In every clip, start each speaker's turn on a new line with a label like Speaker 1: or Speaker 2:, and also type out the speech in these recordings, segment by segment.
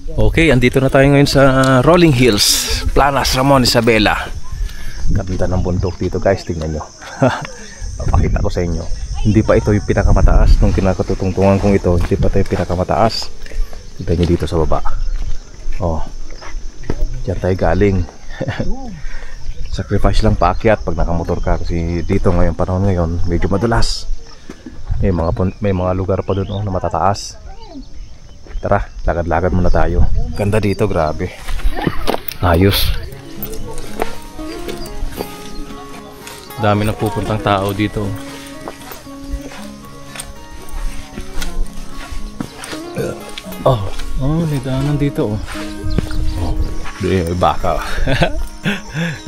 Speaker 1: Okay, andito na tayo ngayon sa Rolling Hills, Planas, Ramon, Isabela. Ganda ng bundok dito guys, tingnan nyo. Papakita ko sa inyo. Hindi pa ito yung pinakamataas. Nung kinakatutungtungan kong ito, hindi pa ito yung pinakamataas. Tignan nyo dito sa baba. Oh, diyan tayo galing. Sacrifice lang paakyat pag nakamotor ka. Kasi dito ngayon, panahon ngayon, medyo madulas. May mga lugar pa doon na matataas. Tara, lagad-lagad muna tayo. Ganda dito, grabe. Ayos. Dami na pupuntang tao dito. May daanan dito. Baka.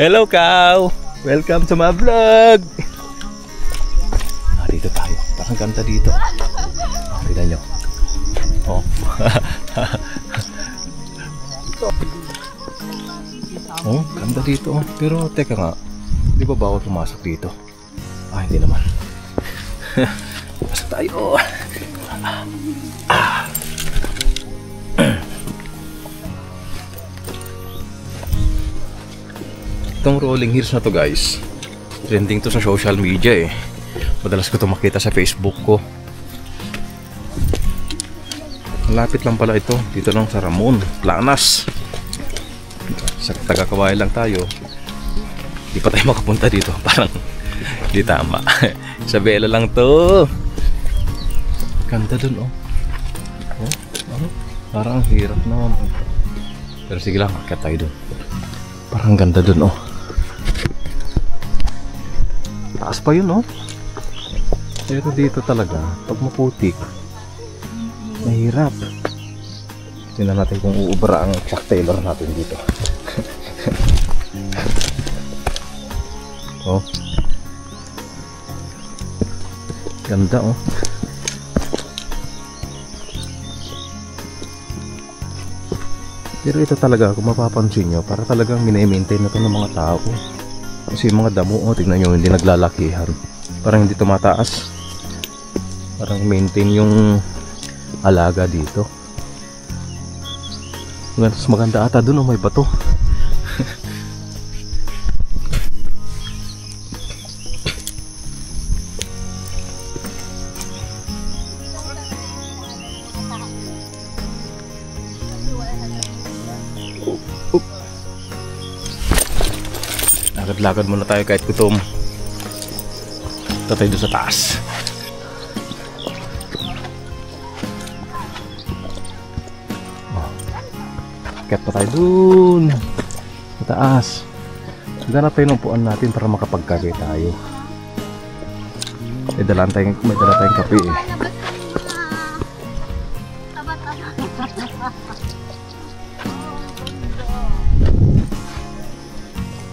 Speaker 1: Hello, cow! Welcome to my vlog! Dito tayo. Parang ganda dito. Tignan nyo. Ganda dito. Pero teka nga, di ba bawal pumasok dito? Hindi naman. Pasok tayo. Itong Rolling Hills na to guys, trending to sa social media eh. Madalas ko ito makita sa Facebook ko. Malapit lang pala ito. Dito lang sa Ramon, Planas. Sa taga-Kawayan lang tayo. Di pa tayo makapunta dito. Parang di tama. Isabela lang to. Ganda dun Parang hirap naman. Pero sige lang, akit tayo dun. Parang ganda dun Taas pa yun Pero dito talaga, pag maputik, mahirap. Tingnan natin kung uubra ang Chuck Taylor natin dito. Ganda Pero ito talaga, kung mapapansin nyo, para talagang mini-maintain na ito ng mga tao. Kasi yung mga damo, tignan nyo, hindi naglalakihan. Parang hindi tumataas. Parang maintain yung alaga dito. Mas maganda ata dun may bato. Lagad muna tayo kahit gutom. Ito tayo doon sa taas. Kahit pa tayo doon sa taas. Ganap tayo ng puan natin para makapagkape tayo. May dala tayong kape eh.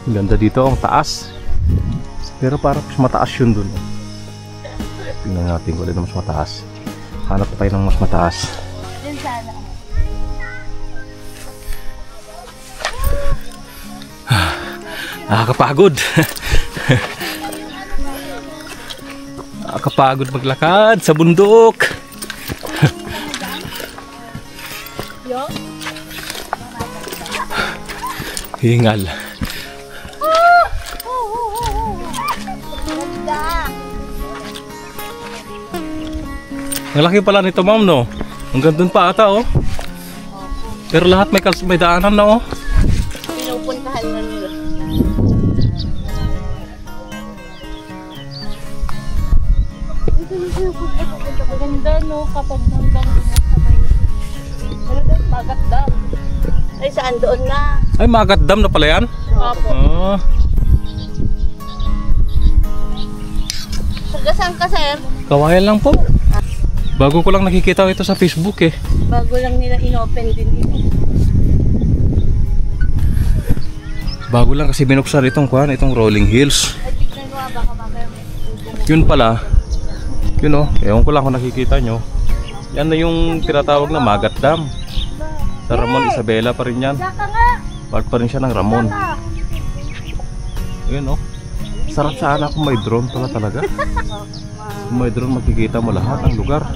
Speaker 1: Ganda dito ang taas. Pero parang mas mataas yun dun. Tingnan natin kung alin na mas mataas. Hanap pa tayo ng mas mataas. Yun sana. Nakakapagod. Nakakapagod maglakad sa bundok. Hingal. Ang laki pala nito ma'am no. Hanggang dun pa ata Pero lahat may daanan na Pinupuntahan na nila. Maganda kapag hanggang sa may Magat Dam. Ay saan doon na? Ay Magat Dam na pala yan? Opo. Saan ka sir? Kawayan lang po. Bago ko lang nakikita ito sa Facebook eh. Bago lang nila inopen din ito. Bago lang kasi binuksan itong Rolling Hills. Yun pala. Yun ewan ko lang kung nakikita nyo. Yan na yung tinatawag na Magat Dam. Sa Ramon, Isabela pa rin yan. Part pa rin siya ng Ramon. Yun Sarap sana kung may drone pala talaga. Kung may drone makikita mo lahat ang lugar.